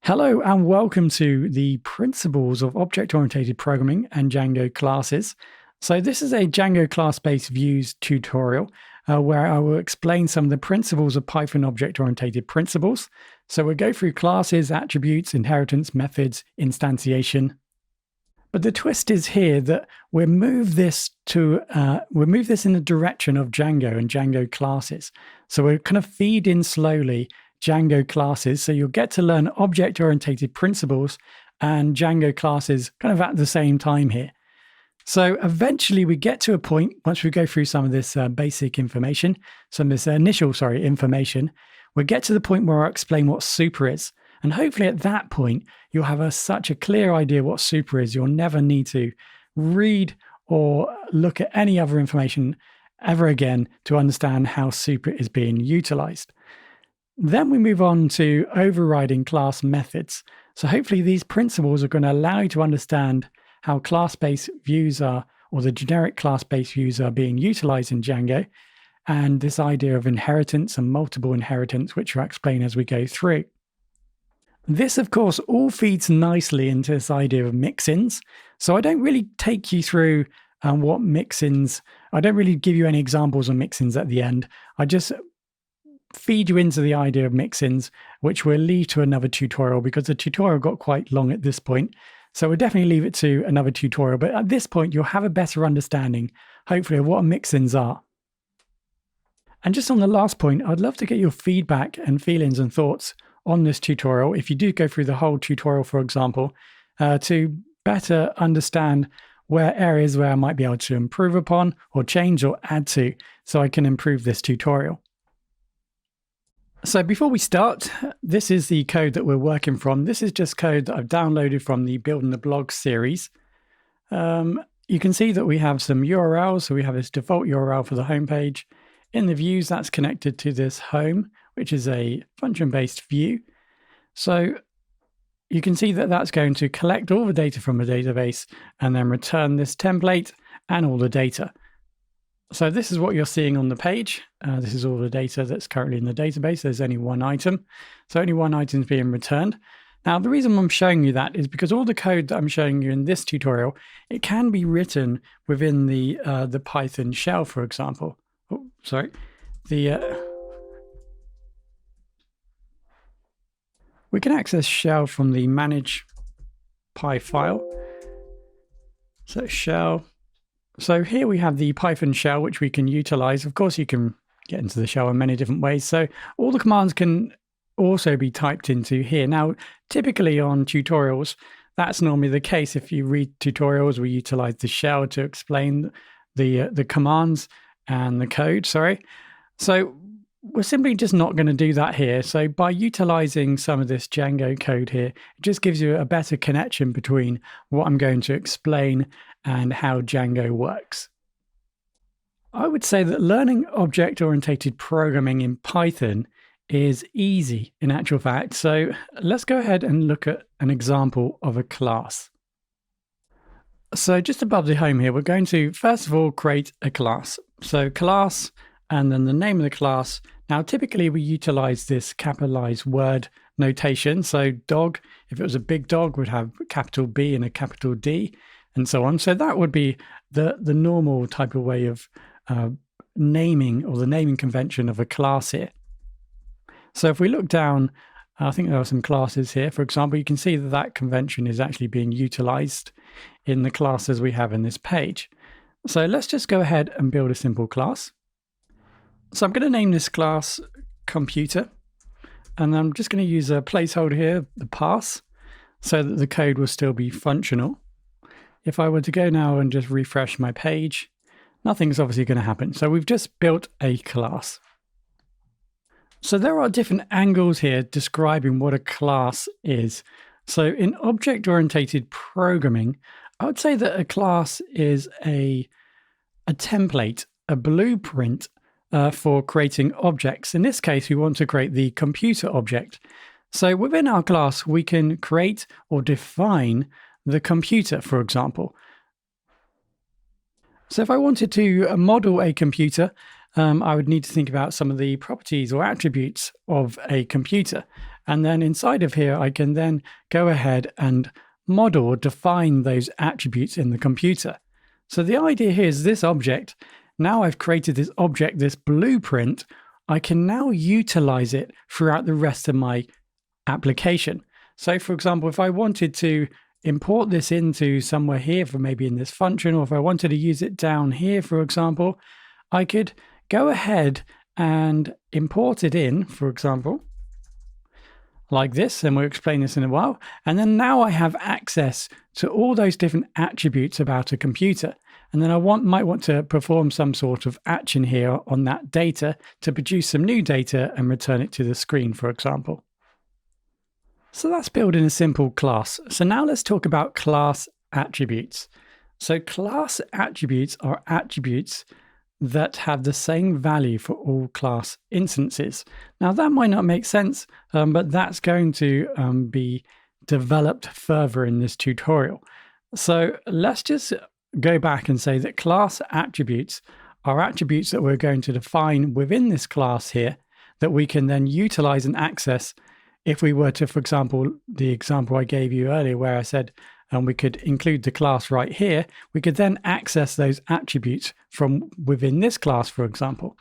Hello and welcome to the Principles of Object-Oriented Programming and Django Classes. So this is a Django class-based views tutorial where I will explain some of the principles of Python object-oriented principles. So we'll go through classes, attributes, inheritance, methods, instantiation. But the twist is here that we'll move this in the direction of Django and Django classes. So we'll kind of feed in slowly Django classes. So you'll get to learn object-oriented principles and Django classes kind of at the same time here. So eventually we get to a point, once we go through some of this basic information, information, we'll get to the point where I'll explain what super is. And hopefully at that point, you'll have such a clear idea what super is, you'll never need to read or look at any other information ever again to understand how super is being utilized. Then we move on to overriding class methods. So hopefully these principles are going to allow you to understand how class-based views are, or the generic class-based views are being utilized in Django, and this idea of inheritance and multiple inheritance, which I'll explain as we go through. This, of course, all feeds nicely into this idea of mixins. So I don't really take you through what mixins, I don't really give you any examples of mixins at the end. I just feed you into the idea of mixins, which we'll leave to another tutorial because the tutorial got quite long at this point. So we'll definitely leave it to another tutorial. But at this point, you'll have a better understanding, hopefully, of what mixins are. And just on the last point, I'd love to get your feedback and feelings and thoughts on this tutorial. If you do go through the whole tutorial, for example, to better understand where areas where I might be able to improve upon or change or add to, so I can improve this tutorial. So before we start, this is the code that we're working from. This is just code that I've downloaded from the Building the Blog series. You can see that we have some URLs. So we have this default URL for the homepage. In the views, that's connected to this home, which is a function-based view. So you can see that that's going to collect all the data from a database and then return this template and all the data. So this is what you're seeing on the page. This is all the data that's currently in the database. There's only one item. So only one item is being returned. Now, the reason I'm showing you that is because all the code that I'm showing you in this tutorial, it can be written within the Python shell, for example. Oh, sorry. We can access shell from the manage py file. So shell. So here we have the Python shell, which we can utilize. Of course, you can get into the shell in many different ways. So all the commands can also be typed into here. Now, typically on tutorials, that's normally the case. If you read tutorials, we utilize the shell to explain the commands and the code, So we're simply just not going to do that here. So by utilizing some of this Django code here, it just gives you a better connection between what I'm going to explain and how Django works. I would say that learning object-oriented programming in Python is easy in actual fact. So let's go ahead and look at an example of a class. So just above the home here, we're going to, first of all, create a class. So class, and then the name of the class. Now, typically we utilize this capitalized word notation. So dog, if it was a big dog, would have a capital B and a capital D, and so on. So that would be the normal type of way of naming, or the naming convention of a class here. So if we look down, I think there are some classes here. For example, you can see that that convention is actually being utilized in the classes we have in this page. So let's just go ahead and build a simple class. So I'm going to name this class computer, and I'm just going to use a placeholder here, the pass, so that the code will still be functional. If I were to go now and just refresh my page, nothing's obviously going to happen. So we've just built a class. So there are different angles here describing what a class is. So in object-oriented programming, I would say that a class is a template, a blueprint for creating objects. In this case, we want to create the computer object. So within our class, we can create or define the computer, for example. So if I wanted to model a computer, I would need to think about some of the properties or attributes of a computer. And then inside of here, I can then go ahead and model or define those attributes in the computer. So the idea here is this object, now I've created this object, this blueprint, I can now utilize it throughout the rest of my application. So for example, if I wanted to import this into somewhere here, for maybe in this function, or if I wanted to use it down here, for example, I could go ahead and import it in, for example, like this, and we'll explain this in a while. And then now I have access to all those different attributes about a computer. And then I might want to perform some sort of action here on that data to produce some new data and return it to the screen, for example. So that's building a simple class. So now let's talk about class attributes. So class attributes are attributes that have the same value for all class instances. Now that might not make sense, but that's going to be developed further in this tutorial. So let's just go back and say that class attributes are attributes that we're going to define within this class here that we can then utilize and access if we were to, for example, the example I gave you earlier where I said we could include the class right here, we could then access those attributes from within this class, for example.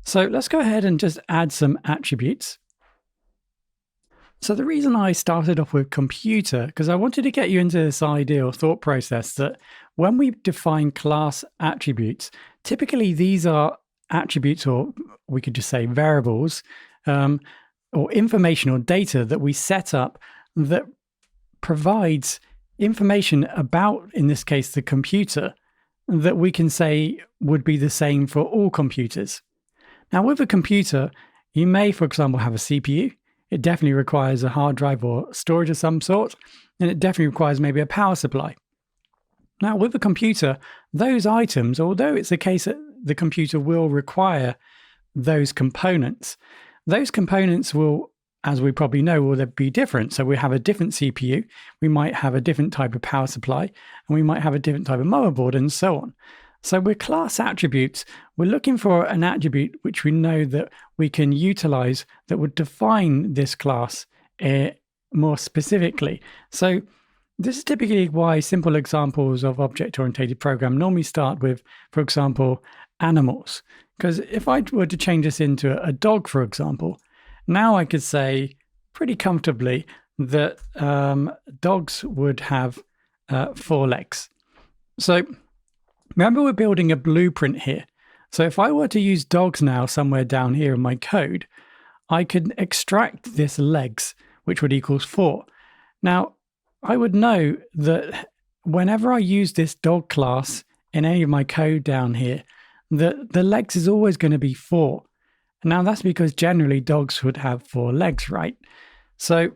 So let's go ahead and just add some attributes. So the reason I started off with computer, because I wanted to get you into this idea or thought process that when we define class attributes, typically these are attributes, or we could just say variables, or information or data that we set up that provides information about, in this case, the computer, that we can say would be the same for all computers. Now, with a computer, you may, for example, have a CPU. It definitely requires a hard drive or storage of some sort, and it definitely requires maybe a power supply. Now, with a computer, those items, although it's the case that the computer will require those components will, as we probably know, will be different. So we have a different CPU, we might have a different type of power supply, and we might have a different type of motherboard, and so on. So with class attributes, we're looking for an attribute which we know that we can utilize that would define this class more specifically. So this is typically why simple examples of object-oriented program normally start with, for example, animals. Because if I were to change this into a dog, for example, now I could say pretty comfortably that dogs would have 4 legs. So remember, we're building a blueprint here. So if I were to use dogs now somewhere down here in my code, I could extract this legs, which would equals 4. Now, I would know that whenever I use this dog class in any of my code down here, the legs is always going to be 4. Now that's because generally dogs would have 4 legs, right? So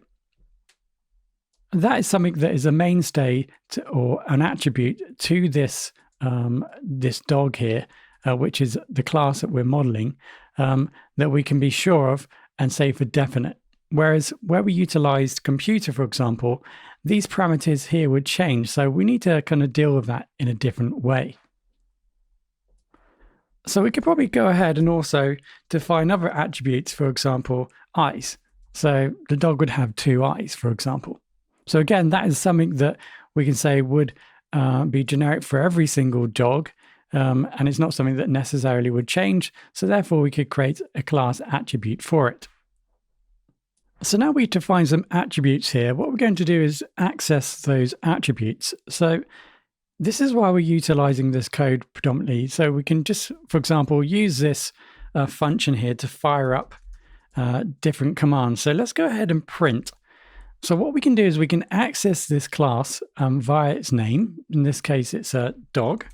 that is something that is a mainstay or an attribute to this this dog here, which is the class that we're modeling, that we can be sure of and say for definite. Whereas where we utilized computer, for example, these parameters here would change. So we need to kind of deal with that in a different way. So we could probably go ahead and also define other attributes, for example, eyes. So the dog would have 2 eyes, for example. So again, that is something that we can say would be generic for every single dog, and it's not something that necessarily would change. So therefore, we could create a class attribute for it. So now we define some attributes here. What we're going to do is access those attributes. So this is why we're utilizing this code predominantly. So we can just, for example, use this function here to fire up different commands. So let's go ahead and print. So what we can do is we can access this class via its name. In this case, it's a dog.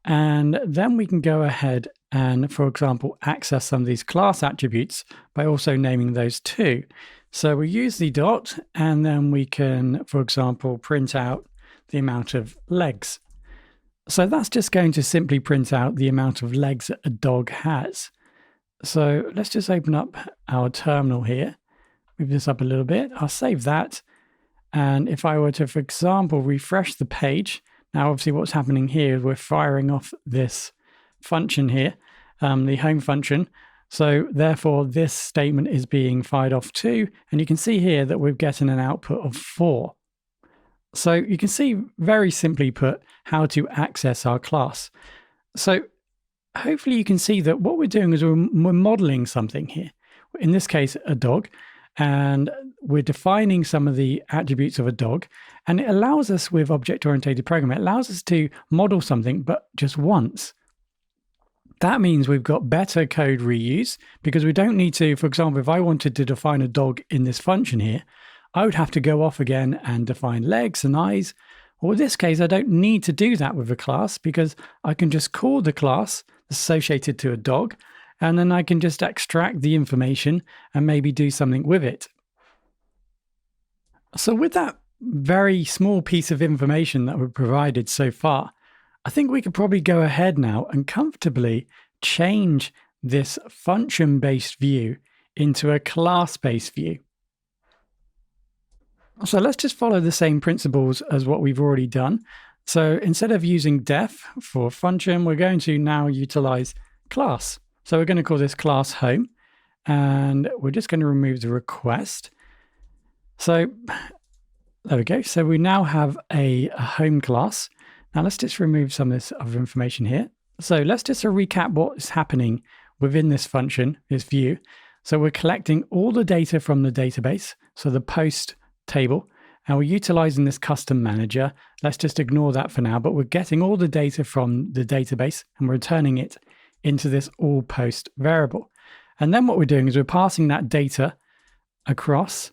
And then we can go ahead and, for example, access some of these class attributes by also naming those too. So we use the dot, and then we can, for example, print out the amount of legs. So that's just going to simply print out the amount of legs that a dog has. So let's just open up our terminal here, move this up a little bit. I'll save that. And if I were to, for example, refresh the page, now obviously what's happening here is we're firing off this function here, the home function. So therefore, this statement is being fired off too. And you can see here that we're getting an output of 4. So you can see, very simply put, how to access our class. So hopefully you can see that what we're doing is we're modeling something here. In this case, a dog. And we're defining some of the attributes of a dog. And it allows us, with object-oriented programming, it allows us to model something, but just once. That means we've got better code reuse, because we don't need to, for example, if I wanted to define a dog in this function here, I would have to go off again and define legs and eyes. Or in this case, I don't need to do that with a class, because I can just call the class associated to a dog, and then I can just extract the information and maybe do something with it. So with that very small piece of information that we've provided so far, I think we could probably go ahead now and comfortably change this function-based view into a class-based view. So let's just follow the same principles as what we've already done. So instead of using def for function, we're going to now utilize class. So we're going to call this class home, and we're just going to remove the request. So there we go. So we now have a home class. Now let's just remove some of this other information here. So let's just recap what is happening within this function, this view. So we're collecting all the data from the database, so the post table, and we're utilizing this custom manager. Let's just ignore that for now, but we're getting all the data from the database and we're returning it into this all post variable. And then what we're doing is we're passing that data across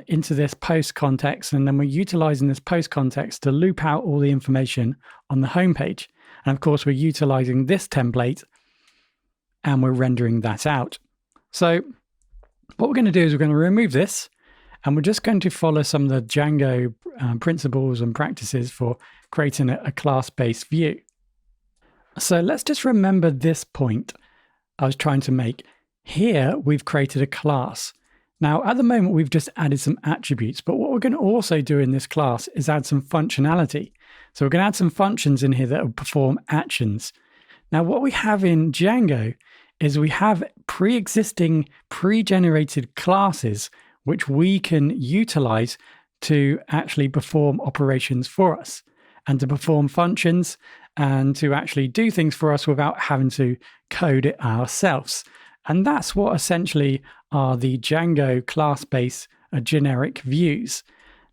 into this post context, and then we're utilizing this post context to loop out all the information on the home page. And of course, we're utilizing this template and we're rendering that out. So what we're going to do is we're going to remove this, and we're just going to follow some of the Django principles and practices for creating a class-based view. So let's just remember this point I was trying to make. Here, we've created a class. Now, at the moment, we've just added some attributes, but what we're going to also do in this class is add some functionality. So we're going to add some functions in here that will perform actions. Now, what we have in Django is we have pre-existing, pre-generated classes which we can utilize to actually perform operations for us and to perform functions and to actually do things for us without having to code it ourselves. And that's what essentially are the Django class-based generic views.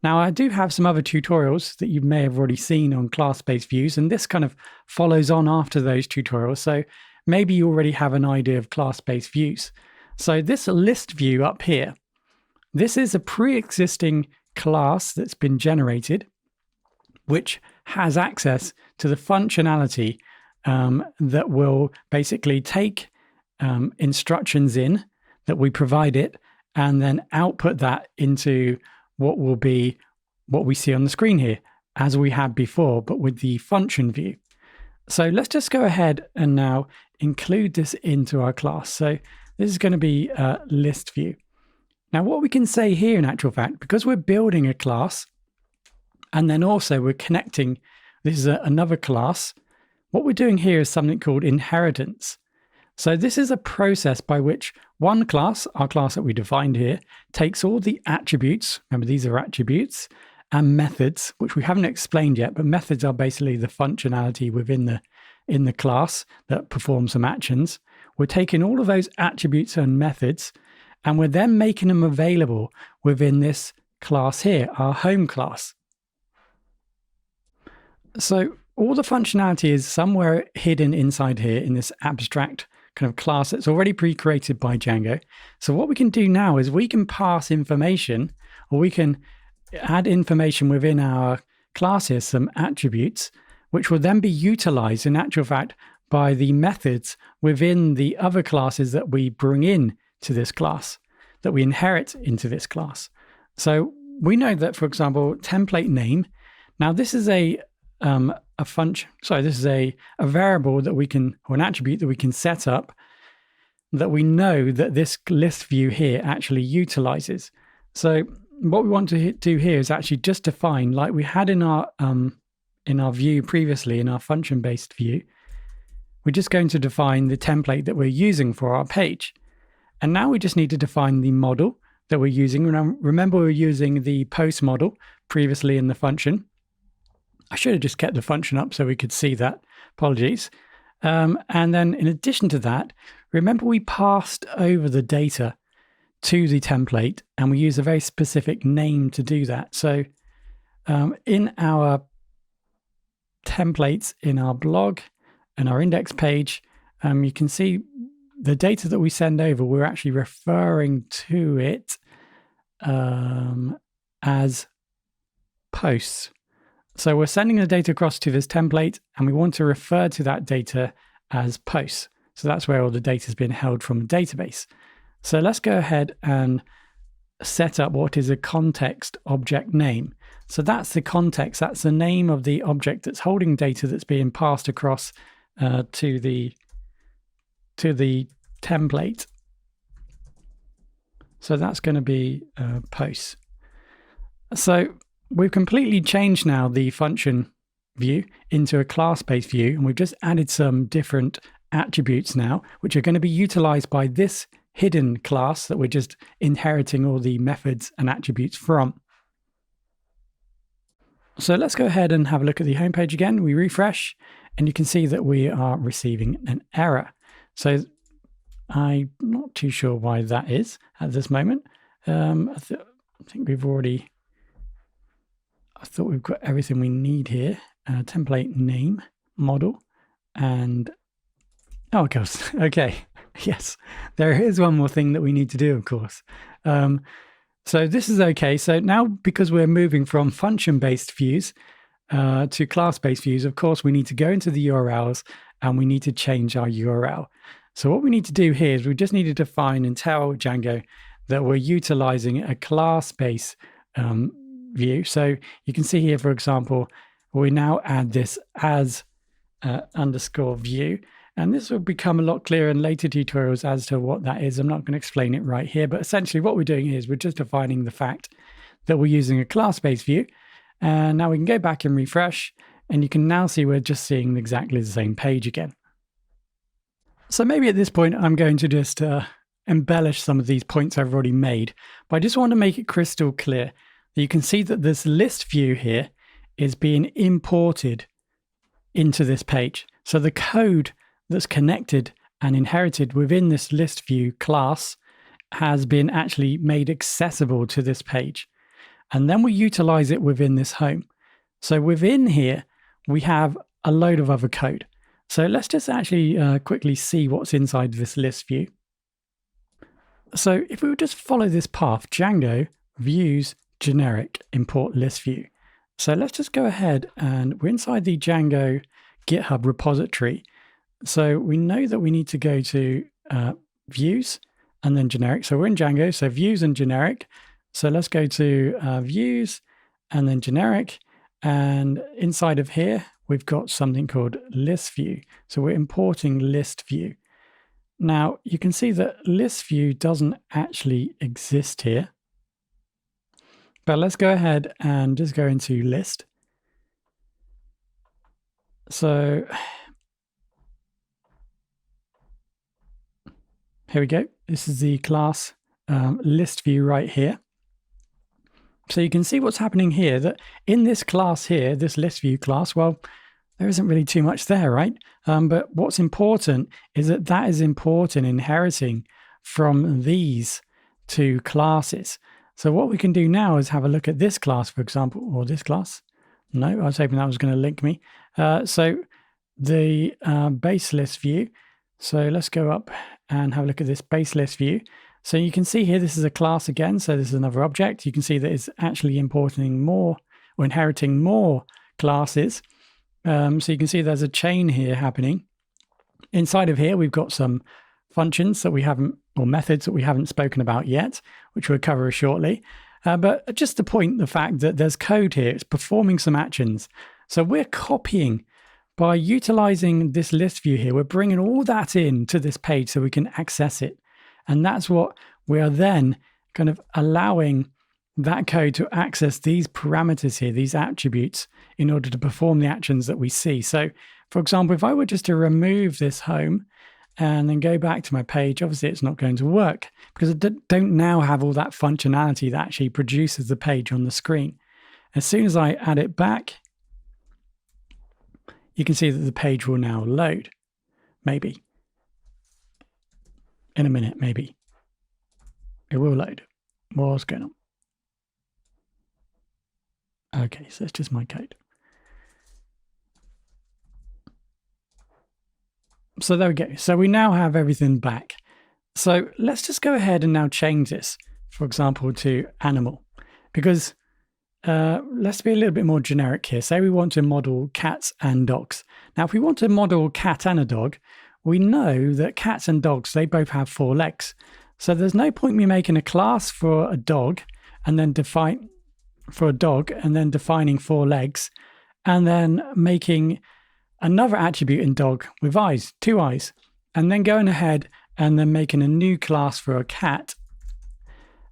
Now, I do have some other tutorials that you may have already seen on class-based views, and this kind of follows on after those tutorials. So maybe you already have an idea of class-based views. So this list view up here, this is a pre-existing class that's been generated, which has access to the functionality that will basically take instructions in that we provide it and then output that into what will be what we see on the screen here, as we had before, but with the function view. So let's just go ahead and now include this into our class. So this is going to be ListView. Now, what we can say here in actual fact, because we're building a class and then also we're connecting, this is another class, what we're doing here is something called inheritance. So this is a process by which one class, our class that we defined here, takes all the attributes, remember these are attributes, and methods, which we haven't explained yet, but methods are basically the functionality within the class that performs some actions. We're taking all of those attributes and methods, and we're then making them available within this class here, our home class. So all the functionality is somewhere hidden inside here in this abstract kind of class that's already pre-created by Django. So what we can do now is we can pass information, or we can add information within our class here, some attributes, which will then be utilized in actual fact by the methods within the other classes that we bring in to this class, that we inherit into this class. So we know that, for example, template name. Now this is a variable that we can, or an attribute that we can set up that we know that this list view here actually utilizes. So what we want to do here is actually just define, like we had in our view previously, in our function-based view, we're just going to define the template that we're using for our page. And now we just need to define the model that we're using. Remember, we were using the post model previously in the function. I should have just kept the function up so we could see that. Apologies. And then in addition to that, remember we passed over the data to the template and we use a very specific name to do that. So in our templates, in our blog and our index page, you can see the data that we send over, we're actually referring to it as posts. So we're sending the data across to this template and we want to refer to that data as posts. So that's where all the data has been held from the database. So let's go ahead and set up what is a context object name. So that's the context, that's the name of the object that's holding data that's being passed across to the template. So that's going to be posts. So we've completely changed now the function view into a class-based view, and we've just added some different attributes now, which are going to be utilized by this hidden class that we're just inheriting all the methods and attributes from. So let's go ahead and have a look at the homepage again. We refresh, and you can see that we are receiving an error. So I'm not too sure why that is at this moment. I think we've already... I thought we've got everything we need here. Template name, model, and oh, of course. Okay, yes, there is one more thing that we need to do, of course. So this is okay. So now, because we're moving from function-based views to class-based views, of course, we need to go into the URLs and we need to change our URL. So what we need to do here is we just need to define and tell Django that we're utilizing a class-based view. So you can see here, for example, we now add this as underscore view, and this will become a lot clearer in later tutorials as to what that is. I'm not going to explain it right here, but essentially what we're doing is we're just defining the fact that we're using a class-based view. And now we can go back and refresh, and you can now see we're just seeing exactly the same page again. So maybe at this point I'm going to just embellish some of these points I've already made, but I just want to make it crystal clear. You can see that this list view here is being imported into this page. So the code that's connected and inherited within this list view class has been actually made accessible to this page. And then we utilize it within this home. So within here, we have a load of other code. So let's just actually quickly see what's inside this list view. So if we would just follow this path, Django views generic import list view. So let's just go ahead, and we're inside the Django GitHub repository. So we know that we need to go to views and then generic. So we're in Django, so views and generic. So let's go to views and then generic. And inside of here, we've got something called ListView. So we're importing ListView. Now you can see that ListView doesn't actually exist here. But let's go ahead and just go into list. So here we go. This is the class list view right here. So you can see what's happening here, that in this class here, this list view class, well, there isn't really too much there, right? But what's important is that that is important inheriting from these two classes. So what we can do now is have a look at this class, for example, or this class. No, I was hoping that was going to link me. So the base list view. So let's go up and have a look at this base list view. So you can see here, this is a class again. So this is another object. You can see that it's actually importing more or inheriting more classes. So you can see there's a chain here happening. Inside of here, we've got some functions that we haven't, or methods that we haven't spoken about yet, which we'll cover shortly. But just to point the fact that there's code here, it's performing some actions. So we're copying by utilizing this list view here. We're bringing all that in to this page so we can access it. And that's what we are then kind of allowing that code to access these parameters here, these attributes, in order to perform the actions that we see. So For example, if I were just to remove this home and then go back to my page, obviously it's not going to work because I don't now have all that functionality that actually produces the page on the screen. As soon as I add it back, you can see that the page will now load. Maybe. In a minute, maybe. It will load. What's going on? Okay, so it's just my code. So there we go. So we now have everything back. So let's just go ahead and now change this, for example, to animal. Because let's be a little bit more generic here. Say we want to model cats and dogs. Now, if we want to model a cat and a dog, we know that cats and dogs, they both have 4 legs. So there's no point me making a class for a dog and then defining 4 legs and then making another attribute in dog with eyes, 2 eyes, and then going ahead and then making a new class for a cat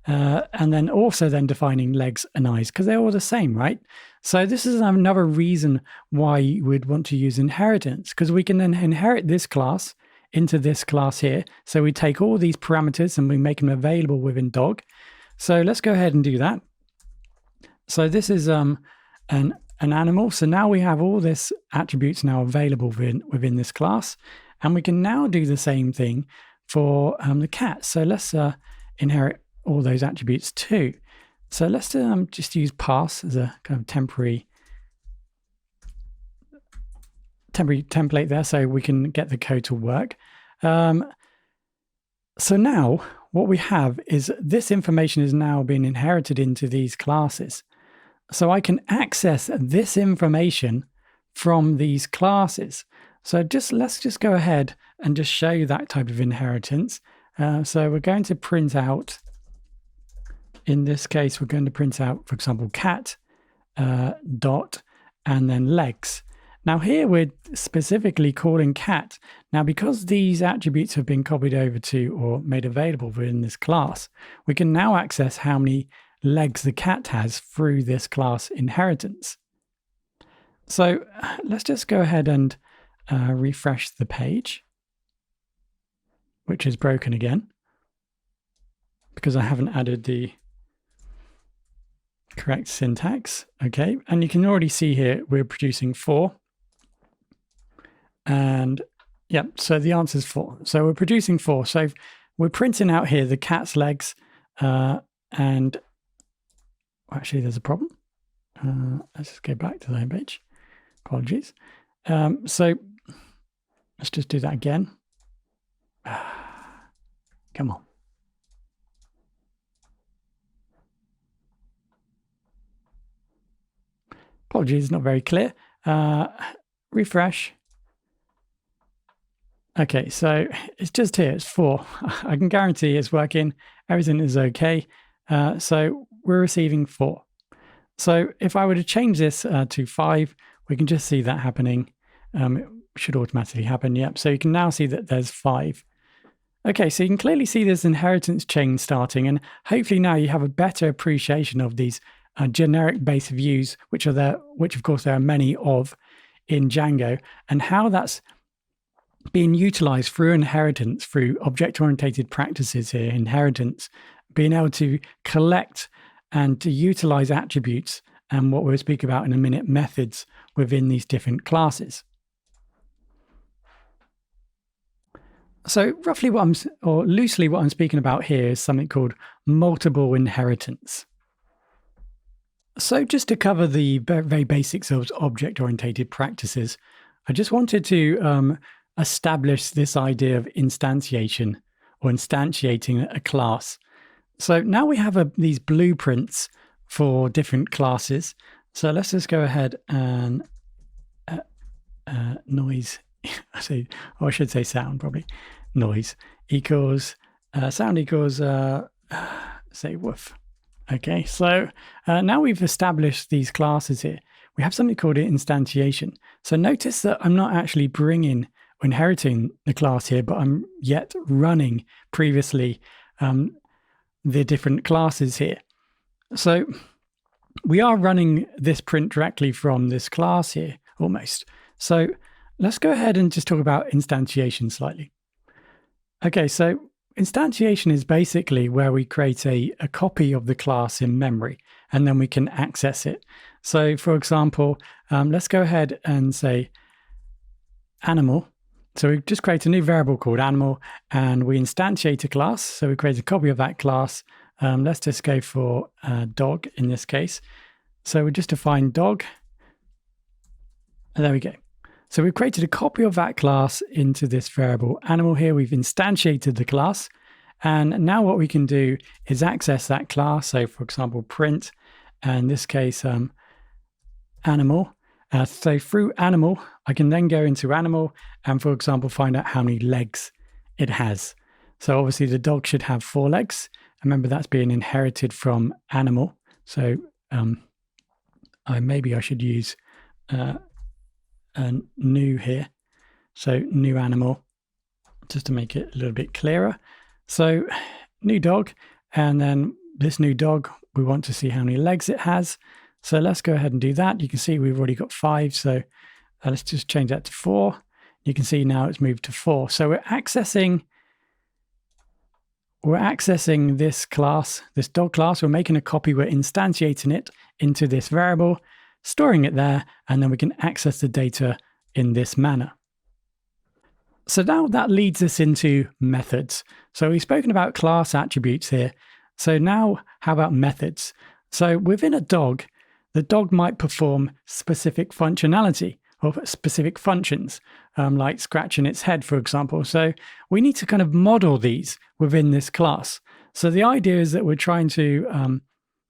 and then also then defining legs and eyes because they're all the same, right? So this is another reason why you would want to use inheritance, because we can then inherit this class into this class here. So we take all these parameters and we make them available within dog. So let's go ahead and do that. So this is an animal. So now we have all this attributes now available within this class. And we can now do the same thing for the cat. So let's inherit all those attributes too. So let's just use pass as a kind of temporary template there so we can get the code to work. So now what we have is this information is now being inherited into these classes. So I can access this information from these classes. So let's just go ahead and just show you that type of inheritance. So we're going to print out, in this case, we're going to print out, for example, cat, dot, and then legs. Now here we're specifically calling cat. Now because these attributes have been copied over to or made available within this class, we can now access how many legs the cat has through this class inheritance. So let's just go ahead and refresh the page, which is broken again because I haven't added the correct syntax. Okay, and you can already see here we're producing 4. And yeah, so the answer is 4. So we're producing 4. So we're printing out here the cat's legs and actually there's a problem. Let's just go back to the home page. Apologies. So let's just do that again. Come on. Apologies, not very clear. Refresh. Okay, so it's just here, it's 4. I can guarantee it's working. Everything is okay. So we're receiving 4. So if I were to change this to 5, we can just see that happening. It should automatically happen. Yep. So you can now see that there's 5. Okay, so you can clearly see this inheritance chain starting, and hopefully now you have a better appreciation of these generic base views, which of course there are many of in Django, and how that's being utilized through inheritance, through object-oriented practices here, inheritance, being able to collect and to utilize attributes and what we'll speak about in a minute, methods within these different classes. So roughly loosely what I'm speaking about here is something called multiple inheritance. So just to cover the very basics of object-oriented practices, I just wanted to establish this idea of instantiation or instantiating a class. So now we have these blueprints for different classes. So let's just go ahead and noise, I should say sound probably, noise equals, sound equals, say woof. Okay, so now we've established these classes here. We have something called instantiation. So notice that I'm not actually bringing or inheriting the class here, but I'm yet running previously the different classes here. So we are running this print directly from this class here, almost. So Let's go ahead and just talk about instantiation slightly. Okay, so instantiation is basically where we create a copy of the class in memory, and then we can access it. So for example, let's go ahead and say animal. So we just create a new variable called animal, and we instantiate a class. So we create a copy of that class. Let's just go for dog in this case. So we just define dog, and there we go. So we've created a copy of that class into this variable animal here. We've instantiated the class. And now what we can do is access that class. So for example, print, in this case, animal. So through animal, I can then go into animal and, for example, find out how many legs it has. So obviously the dog should have 4 legs. Remember, that's being inherited from animal. So maybe I should use new here. So new animal, just to make it a little bit clearer. So new dog, and then this new dog, we want to see how many legs it has. So let's go ahead and do that. You can see we've already got 5. So let's just change that to 4. You can see now it's moved to 4. So we're accessing this class, this dog class. We're making a copy. We're instantiating it into this variable, storing it there, and then we can access the data in this manner. So now that leads us into methods. So we've spoken about class attributes here. So now how about methods? So within a dog, the dog might perform specific functionality or specific functions, like scratching its head, for example. So we need to kind of model these within this class. So the idea is that we're trying to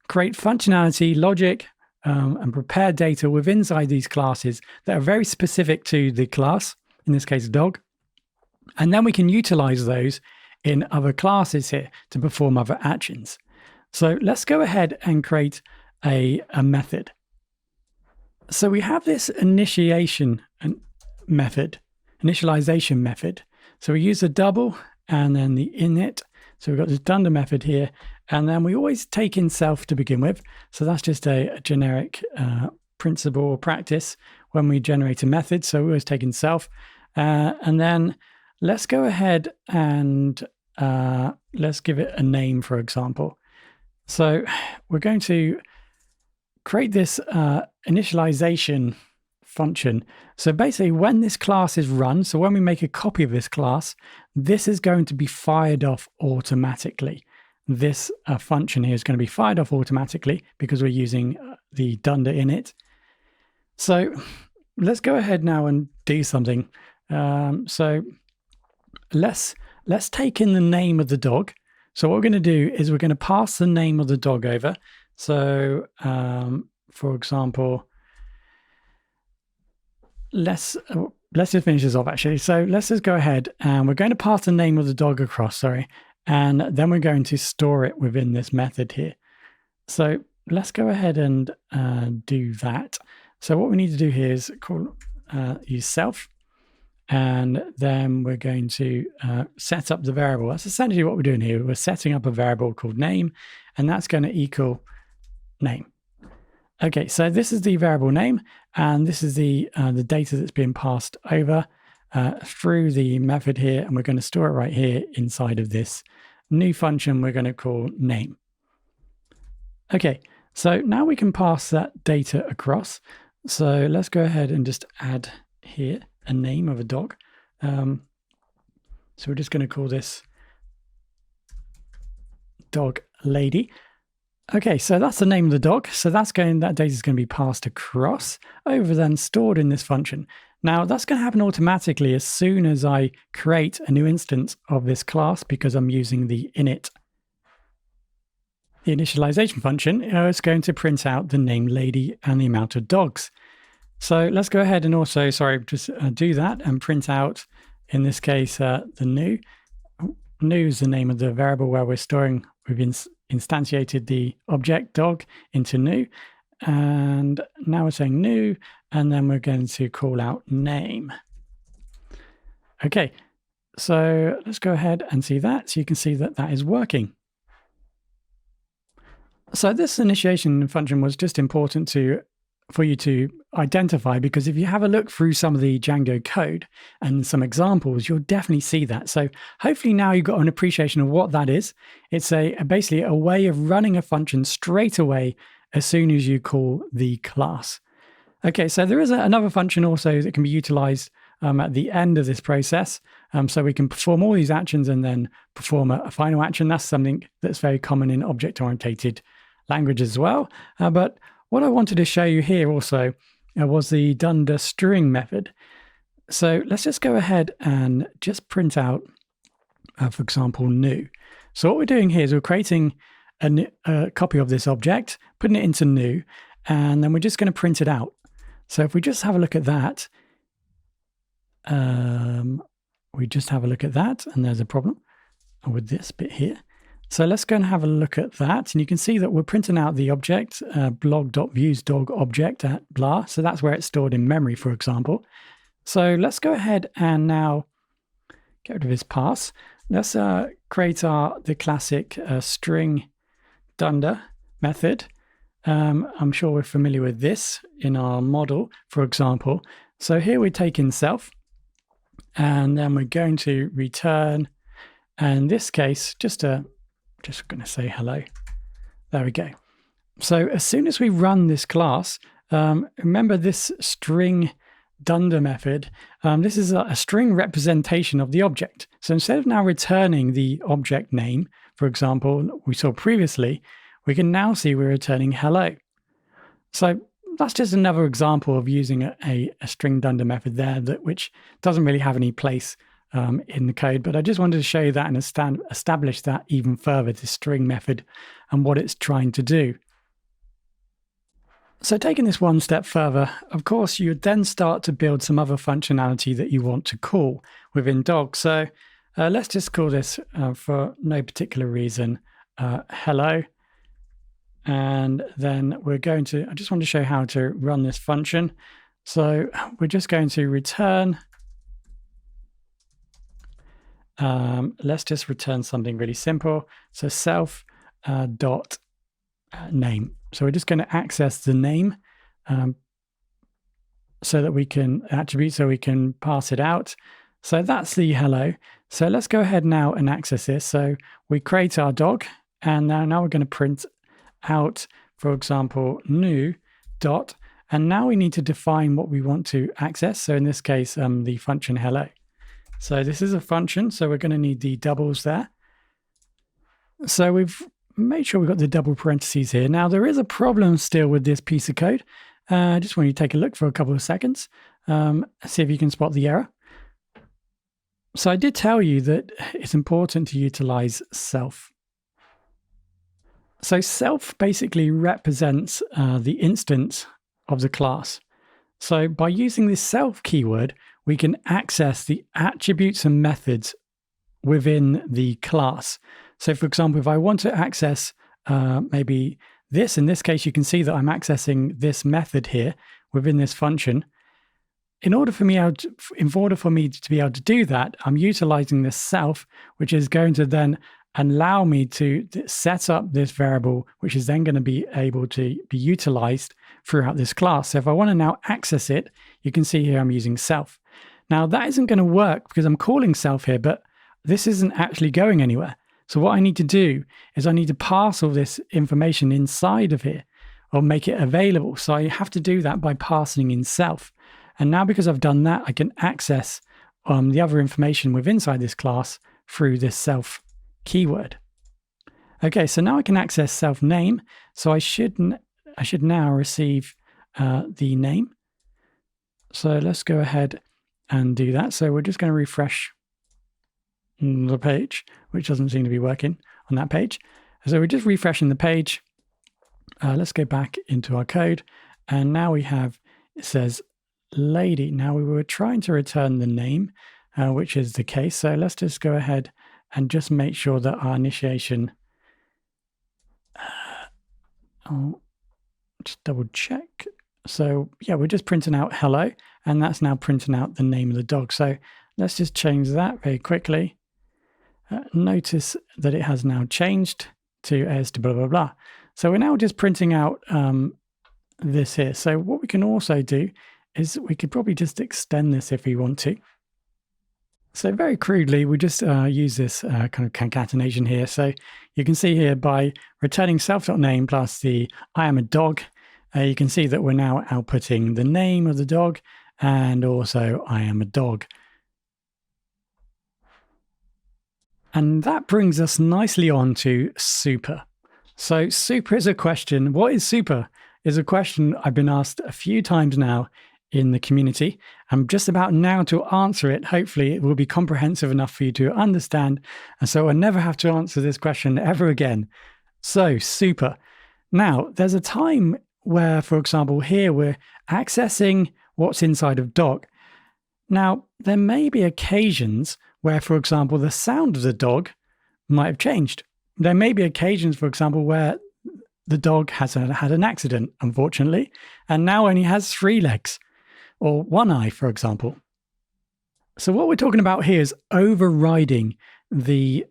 create functionality, logic, and prepare data within inside these classes that are very specific to the class, in this case, dog. And then we can utilize those in other classes here to perform other actions. So let's go ahead and create a method. So we have this initialization method. So we use a double and then the init. So we've got this dunder method here, and then we always take in self to begin with. So that's just a generic principle or practice when we generate a method. So we always take in self, and then let's go ahead and let's give it a name, for example. So we're going to create this initialization function. So basically when this class is run, so when we make a copy of this class, this is going to be fired off automatically. This function here is going to be fired off automatically because we're using the dunder init. So let's go ahead now and do something. So let's take in the name of the dog. So what we're going to do is we're going to pass the name of the dog over. So for example, let's just finish this off actually. So let's just go ahead and we're going to pass the name of the dog across, and then we're going to store it within this method here. So let's go ahead and do that. So what we need to do here is use self. And then we're going to set up the variable. That's essentially what we're doing here. We're setting up a variable called name, and that's going to equal name. Okay, so this is the variable name, and this is the data that's being passed over through the method here, and we're going to store it right here inside of this new function we're going to call name. Okay, so now we can pass that data across. So let's go ahead and just add here a name of a dog. So we're just going to call this dog lady. Okay, so that's the name of the dog. So that data is going to be passed across over, then stored in this function. Now that's going to happen automatically as soon as I create a new instance of this class because I'm using the init. The initialization function is going to print out the name lady and the amount of dogs. So let's go ahead and also, do that and print out, in this case, the new. New is the name of the variable where we're storing. We've instantiated the object dog into new. And now we're saying new, and then we're going to call out name. Okay, so let's go ahead and see that. So you can see that that is working. So this initiation function was just important for you to identify, because if you have a look through some of the Django code and some examples, you'll definitely see that. So hopefully now you've got an appreciation of what that is. It's basically a way of running a function straight away as soon as you call the class. Okay, so there is another function also that can be utilized at the end of this process. So we can perform all these actions and then perform a final action. That's something that's very common in object-oriented languages as well. But what I wanted to show you here also was the dunder string method. So let's just go ahead and just print out, for example, new. So what we're doing here is we're creating a copy of this object, putting it into new, and then we're just going to print it out. So if we just have a look at that, and there's a problem with this bit here. So let's go and have a look at that. And you can see that we're printing out the object, blog.viewsDog object at blah. So that's where it's stored in memory, for example. So let's go ahead and now get rid of this pass. Let's create the classic string dunder method. I'm sure we're familiar with this in our model, for example. So here we're taking self, and then we're going to return, and in this case, just going to say hello. There we go. So as soon as we run this class, remember this string dunder method, this is a string representation of the object. So instead of now returning the object name, for example, we saw previously, we can now see we're returning hello. So that's just another example of using a string dunder method there, which doesn't really have any place in the code, but I just wanted to show you that and establish that even further, this string method and what it's trying to do. So taking this one step further, of course, you would then start to build some other functionality that you want to call within Dog. So let's just call this for no particular reason, hello. And then I just want to show how to run this function. So we're just going to return, let's just return something really simple. So self dot name. So we're just going to access the name so that we can attribute, so we can pass it out. So that's the hello. So let's go ahead now and access this. So we create our dog, and now we're going to print out, for example, new dot, and now we need to define what we want to access. So in this case, the function hello. So this is a function, so we're going to need the doubles there. So we've made sure we've got the double parentheses here. Now there is a problem still with this piece of code. I just want you to take a look for a couple of seconds, see if you can spot the error. So I did tell you that it's important to utilize self. So self basically represents the instance of the class. So by using this self keyword, we can access the attributes and methods within the class. So for example, if I want to access maybe this, in this case, you can see that I'm accessing this method here within this function. In order for me to be able to do that, I'm utilizing this self, which is going to then allow me to set up this variable, which is then going to be able to be utilized throughout this class. So if I want to now access it, you can see here I'm using self. Now that isn't going to work because I'm calling self here, but this isn't actually going anywhere. So what I need to do is I need to pass all this information inside of here or make it available. So I have to do that by passing in self. And now because I've done that, I can access the other information within inside this class through this self keyword. Okay, so now I can access self name. So I should now receive the name. So let's go ahead and do that. So we're just going to refresh the page, which doesn't seem to be working on that page. So we're just refreshing the page. Let's go back into our code. And now we have, it says lady. Now we were trying to return the name, which is the case. So let's just go ahead and just make sure that our initiation, I'll just double check. So yeah, we're just printing out hello, and that's now printing out the name of the dog. So let's just change that very quickly. Notice that it has now changed to as to blah, blah, blah. So we're now just printing out this here. So what we can also do is we could probably just extend this if we want to. So very crudely, we just use this kind of concatenation here. So you can see here by returning self.name plus the I am a dog, you can see that we're now outputting the name of the dog and also I am a dog. And that brings us nicely on to super. So super is a question. What is super? Is a question I've been asked a few times now in the community. I'm just about now to answer it. Hopefully it will be comprehensive enough for you to understand. And so I never have to answer this question ever again. So super. Now there's a time where, for example, here we're accessing what's inside of doc. Now there may be occasions where, for example, the sound of the dog might have changed. There may be occasions, for example, where the dog has had an accident, unfortunately, and now only has 3 legs. Or 1 eye, for example. So what we're talking about here is overriding the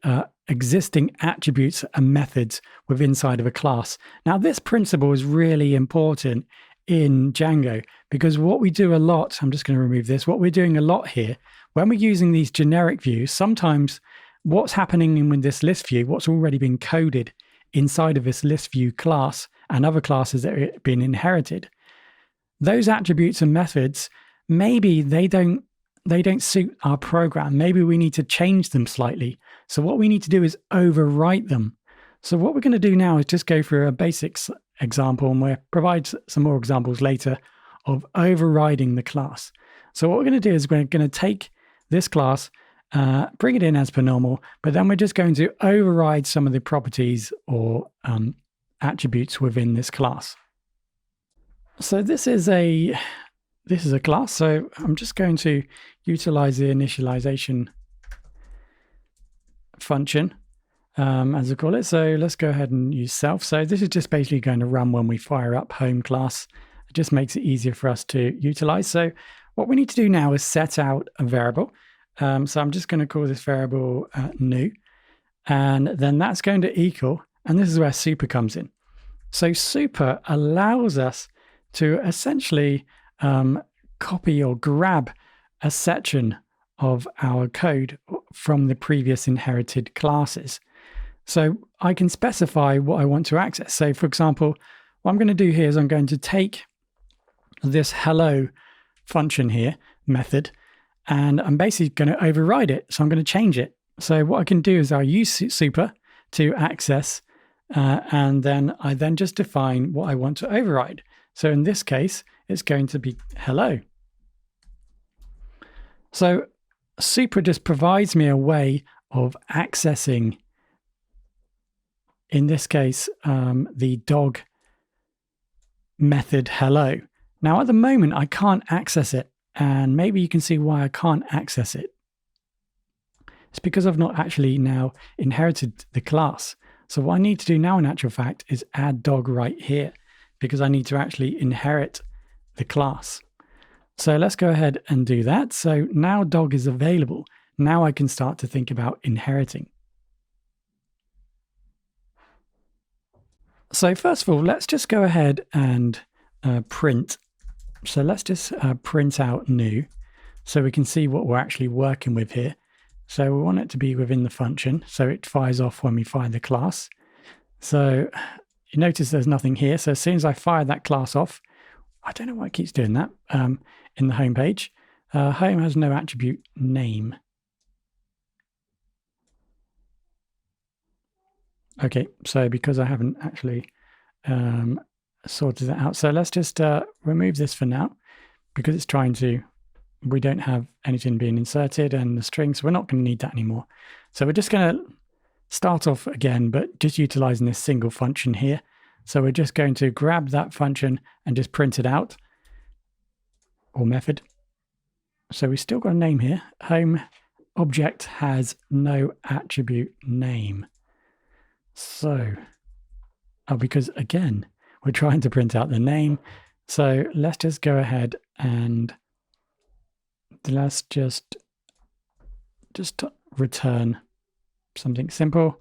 existing attributes and methods within inside of a class. Now, this principle is really important in Django because what we do a lot, I'm just going to remove this, what we're doing a lot here, when we're using these generic views, sometimes what's happening with this list view, what's already been coded inside of this list view class and other classes that have been inherited, those attributes and methods, maybe they don't suit our program. Maybe we need to change them slightly. So what we need to do is overwrite them. So what we're going to do now is just go through a basics example, and we'll provide some more examples later of overriding the class. So what we're going to do is we're going to take this class, bring it in as per normal, but then we're just going to override some of the properties or attributes within this class. So this is a class. So I'm just going to utilize the initialization function, as I call it. So let's go ahead and use self. So this is just basically going to run when we fire up home class. It just makes it easier for us to utilize. So what we need to do now is set out a variable. So I'm just going to call this variable new, and then that's going to equal, and this is where super comes in. So super allows us to essentially copy or grab a section of our code from the previous inherited classes. So I can specify what I want to access. So for example, what I'm going to do here is I'm going to take this hello function here, method, and I'm basically going to override it. So I'm going to change it. So what I can do is I'll use super to access, and then I just define what I want to override. So in this case, it's going to be hello. So super just provides me a way of accessing, in this case, the dog method hello. Now at the moment, I can't access it, and maybe you can see why I can't access it. It's because I've not actually now inherited the class. So what I need to do now in actual fact is add dog right here, because I need to actually inherit the class. So let's go ahead and do that. So now dog is available. Now I can start to think about inheriting. So first of all, let's just go ahead and print. So let's just print out new so we can see what we're actually working with here. So we want it to be within the function, so it fires off when we fire the class. So you notice there's nothing here. So as soon as I fire that class off, I don't know why it keeps doing that, in the home page, home has no attribute name. Okay, so because I haven't actually sorted that out. So let's just remove this for now, because it's trying to, we don't have anything being inserted and the string, so we're not going to need that anymore. So we're just going to start off again, but just utilizing this single function here. So we're just going to grab that function and just print it out, or method. So we still got a name here. Home object has no attribute name. So, because again, we're trying to print out the name. So let's just go ahead and let's just return something simple.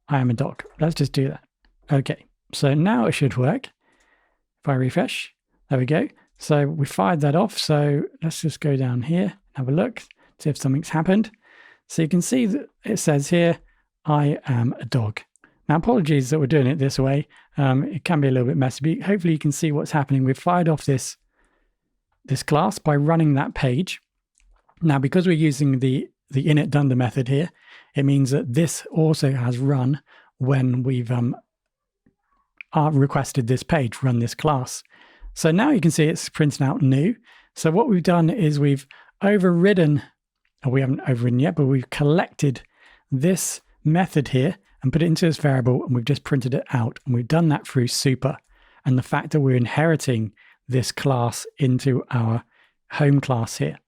I am a dog. Let's just do that. Okay, so now it should work. If if I refresh, there we go. So we fired that off. So let's just go down here, have a look, see if something's happened. So you can see that it says here, I am a dog. Now, apologies that we're doing it this way. It can be a little bit messy, but hopefully you can see what's happening. We've fired off this class by running that page. Now, because we're using the init dunder method here, it means that this also has run when we've requested this page, run this class. So now you can see it's printing out new. So what we've done is we've overridden, or we haven't overridden yet, but we've collected this method here and put it into this variable, and we've just printed it out. And we've done that through super. And the fact that we're inheriting this class into our home class here.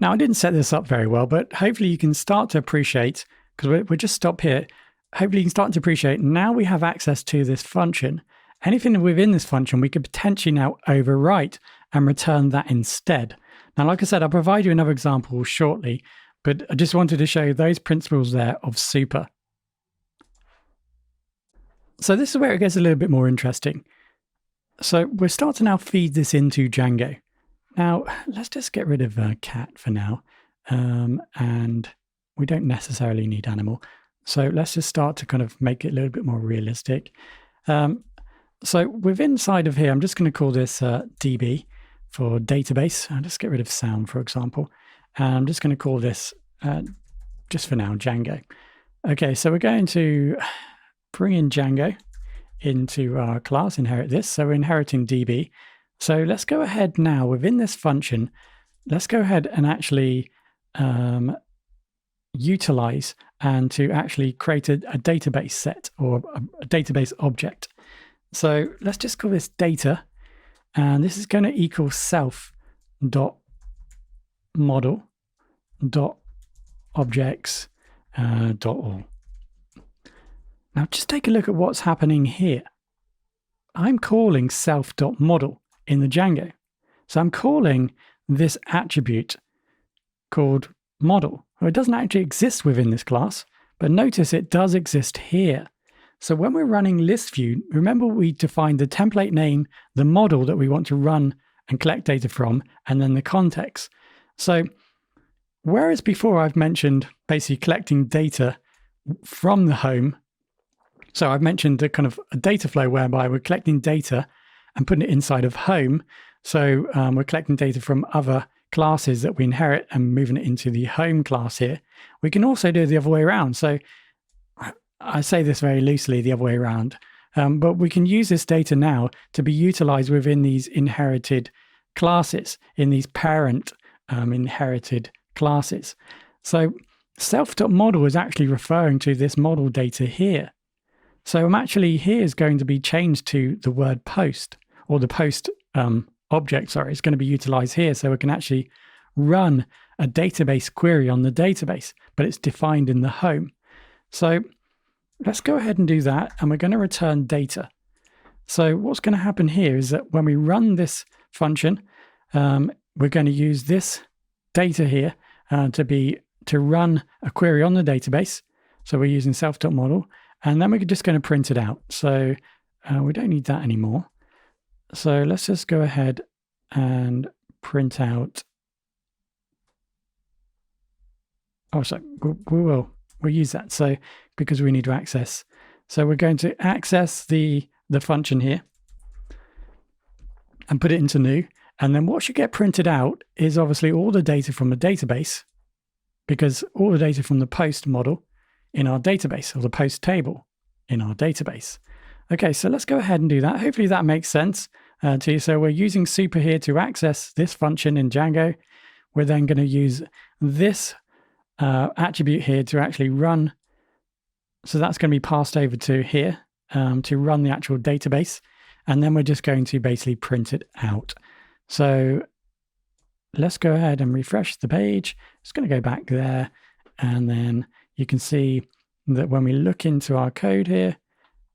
Now, I didn't set this up very well, but hopefully you can start to appreciate, because we'll just stop here. Hopefully you can start to appreciate now we have access to this function. Anything within this function, we could potentially now overwrite and return that instead. Now, like I said, I'll provide you another example shortly, but I just wanted to show you those principles there of super. So this is where it gets a little bit more interesting. So we're starting to now feed this into Django. Now, let's just get rid of cat for now. And we don't necessarily need animal. So let's just start to kind of make it a little bit more realistic. So within inside of here, I'm just going to call this DB for database. I'll just get rid of sound, for example. And I'm just going to call this, just for now, Django. Okay, so we're going to bring in Django into our class, inherit this. So we're inheriting DB. So let's go ahead now within this function. Let's go ahead and actually utilize and to actually create a database set or a database object. So let's just call this data. And this is going to equal self.model.objects.all. Now just take a look at what's happening here. I'm calling self.model in the Django. So I'm calling this attribute called model. Well, it doesn't actually exist within this class, but notice it does exist here. So when we're running ListView, remember we defined the template name, the model that we want to run and collect data from, and then the context. So whereas before I've mentioned basically collecting data from the home, so I've mentioned the kind of a data flow whereby we're collecting data and putting it inside of home. So we're collecting data from other classes that we inherit and moving it into the home class here. We can also do it the other way around. So I say this very loosely, the other way around, but we can use this data now to be utilized within these inherited classes, in these parent inherited classes. So self.model is actually referring to this model data here. So I'm actually here is going to be changed to the word post, or the post object, sorry, it's going to be utilized here. So we can actually run a database query on the database, but it's defined in the home. So let's go ahead and do that. And we're going to return data. So what's going to happen here is that when we run this function, we're going to use this data here to run a query on the database. So we're using self.model, and then we're just going to print it out. So we don't need that anymore. So let's just go ahead and print out. Oh, sorry, we'll use that. So because we need to access. So we're going to access the function here and put it into new. And then what should get printed out is obviously all the data from the database, because all the data from the post model in our database, or the post table in our database. Okay, so let's go ahead and do that. Hopefully that makes sense to you. So we're using super here to access this function in Django. We're then going to use this attribute here to actually run. So that's going to be passed over to here to run the actual database. And then we're just going to basically print it out. So let's go ahead and refresh the page. It's going to go back there. And then you can see that when we look into our code here,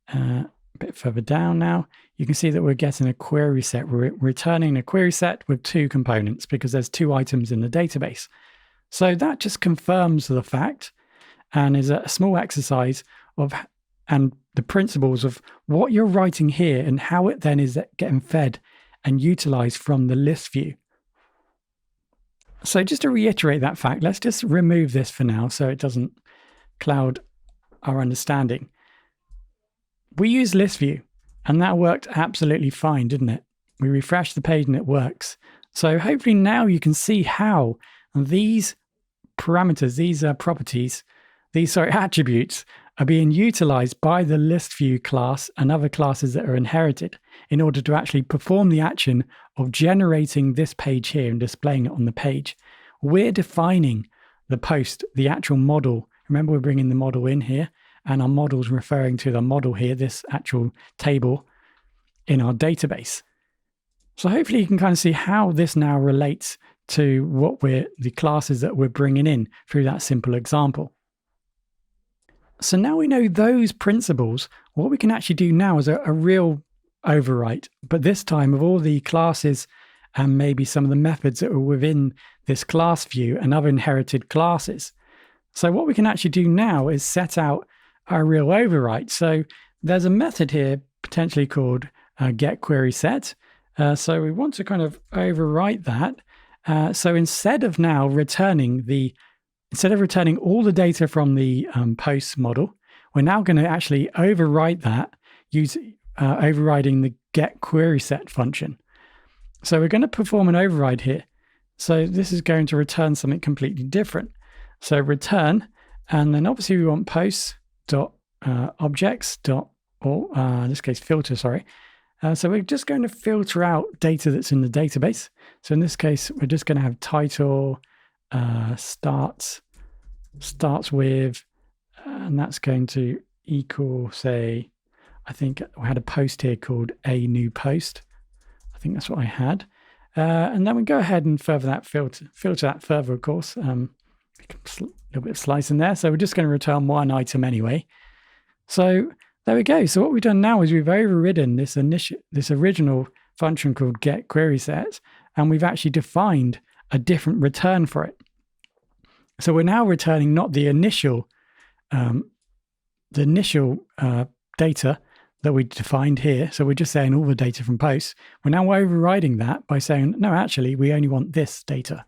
a bit further down now, you can see that we're getting a query set. We're returning a query set with two components because there's two items in the database. So that just confirms the fact and is a small exercise of and the principles of what you're writing here and how it then is getting fed and utilized from the list view. So just to reiterate that fact, let's just remove this for now so it doesn't cloud our understanding. We use ListView, and that worked absolutely fine, didn't it? We refresh the page and it works. So hopefully now you can see how these parameters, these properties, these attributes are being utilized by the ListView class and other classes that are inherited in order to actually perform the action of generating this page here and displaying it on the page. We're defining the post, the actual model. Remember, we're bringing the model in here, and our model's referring to the model here, this actual table in our database. So hopefully you can kind of see how this now relates to what the classes that we're bringing in through that simple example. So now we know those principles. What we can actually do now is a real overwrite, but this time of all the classes and maybe some of the methods that are within this class view and other inherited classes. So what we can actually do now is set out a real overwrite. So there's a method here potentially called getQuerySet. So we want to kind of overwrite that. So instead of now returning all the data from the post model, we're now going to actually overwrite that overriding the getQuerySet function. So we're going to perform an override here. So this is going to return something completely different. So return, and then obviously we want post.objects. In this case filter, sorry. So we're just going to filter out data that's in the database. So in this case, we're just going to have title starts with, and that's going to equal, say, I think I had a post here called a new post. I think that's what I had. And then we go ahead and filter that further, of course. A little bit of slicing there. So we're just going to return one item anyway. So there we go. So what we've done now is we've overridden this original function called getQuerySet, and we've actually defined a different return for it. So we're now returning not the initial data that we defined here. So we're just saying all the data from posts. We're now overriding that by saying, no, actually, we only want this data.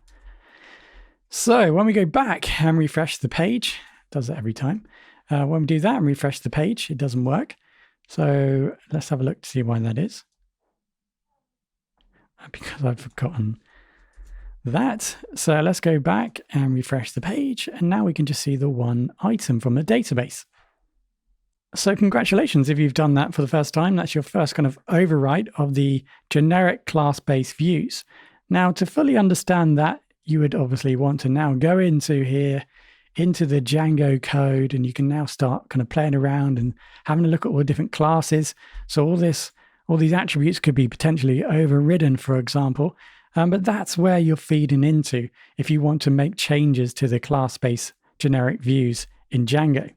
So when we go back and refresh the page, it does that every time. When we do that and refresh the page, it doesn't work. So let's have a look to see why that is. Because I've forgotten that. So let's go back and refresh the page. And now we can just see the one item from the database. So congratulations if you've done that for the first time. That's your first kind of override of the generic class-based views. Now, to fully understand that, you would obviously want to now go into here, into the Django code, and you can now start kind of playing around and having a look at all the different classes. So all these attributes could be potentially overridden, for example, but that's where you're feeding into if you want to make changes to the class-based generic views in Django.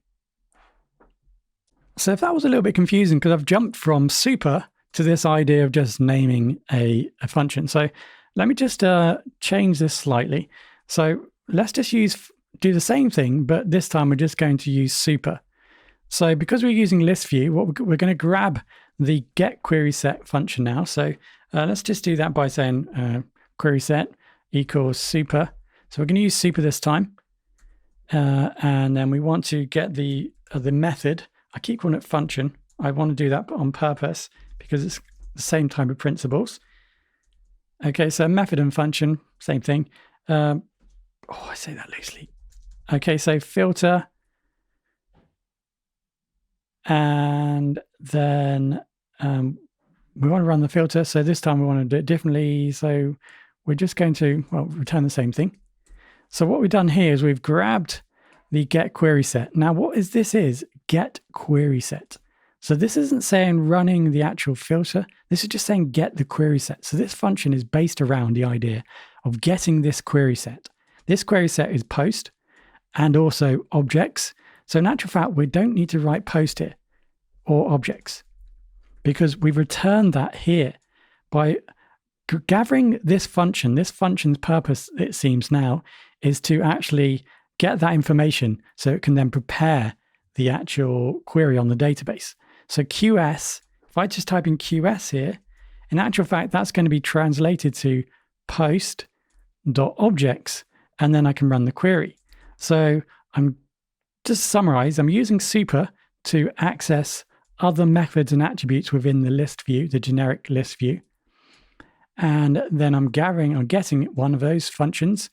So if that was a little bit confusing, because I've jumped from super to this idea of just naming a function. So let me just change this slightly. So let's just do the same thing, but this time we're just going to use super. So because we're using ListView, we're going to grab the getQuerySet function now. So let's just do that by saying querySet equals super. So we're going to use super this time. And then we want to get the method. I keep calling it function. I want to do that on purpose because it's the same type of principles. Okay, so method and function, same thing. I say that loosely. Okay, so filter. And then we want to run the filter. So this time we want to do it differently. So we're just going to, return the same thing. So what we've done here is we've grabbed the getQuerySet. Now what this is getQuerySet. So this isn't saying running the actual filter. This is just saying get the query set. So this function is based around the idea of getting this query set. This query set is post and also objects. So in actual fact, we don't need to write post here or objects because we've returned that here by gathering this function. This function's purpose, it seems now, is to actually get that information so it can then prepare the actual query on the database. So QS, if I just type in QS here, in actual fact, that's going to be translated to post.objects, and then I can run the query. So I'm just to summarize, I'm using super to access other methods and attributes within the list view, the generic list view. And then I'm getting one of those functions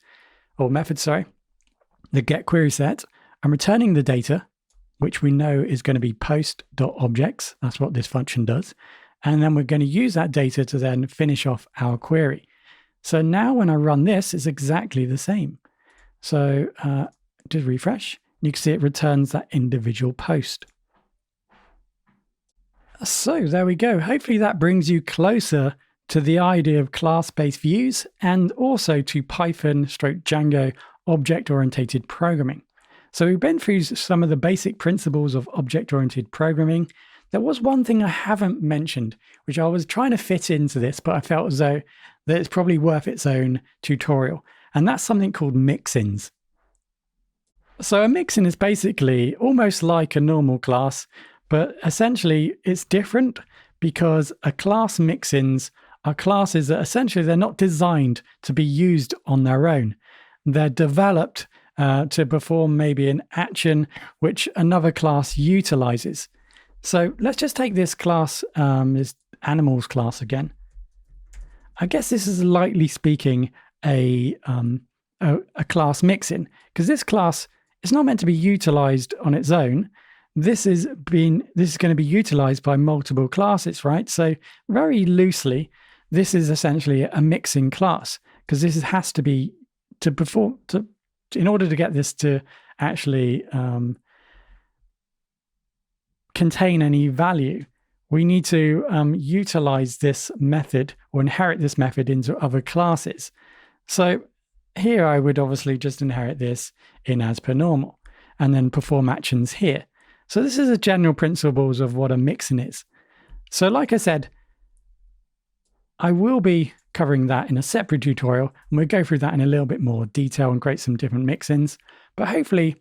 or methods, the get query set. I'm returning the data, which we know is going to be post.objects. That's what this function does. And then we're going to use that data to then finish off our query. So now when I run this, it's exactly the same. So just refresh. You can see it returns that individual post. So there we go. Hopefully that brings you closer to the idea of class-based views and also to Python/Django object-oriented programming. So we've been through some of the basic principles of object-oriented programming. There was one thing I haven't mentioned, which I was trying to fit into this, but I felt as though that it's probably worth its own tutorial. And that's something called Mixins. So a mixin is basically almost like a normal class, but essentially it's different because a class mixins are classes that essentially they're not designed to be used on their own. They're developed to perform maybe an action which another class utilizes. So let's just take this class, this animals class again. I guess this is lightly speaking a class mixin, because this class is not meant to be utilized on its own. This is going to be utilized by multiple classes, right? So very loosely, this is essentially a mixin class, because this has to be in order to get this to actually contain any value, we need to utilize this method or inherit this method into other classes. So here I would obviously just inherit this in as per normal and then perform actions here. So this is the general principles of what a mixin is. So like I said, I will be covering that in a separate tutorial, and we'll go through that in a little bit more detail and create some different mixins. But hopefully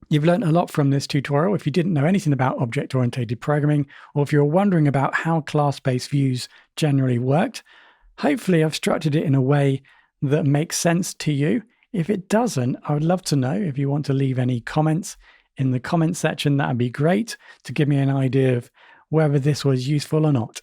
you've learned a lot from this tutorial. If you didn't know anything about object-oriented programming, or if you're wondering about how class-based views generally worked, hopefully I've structured it in a way that makes sense to you. If it doesn't, I would love to know. If you want to leave any comments in the comment section, that would be great to give me an idea of whether this was useful or not.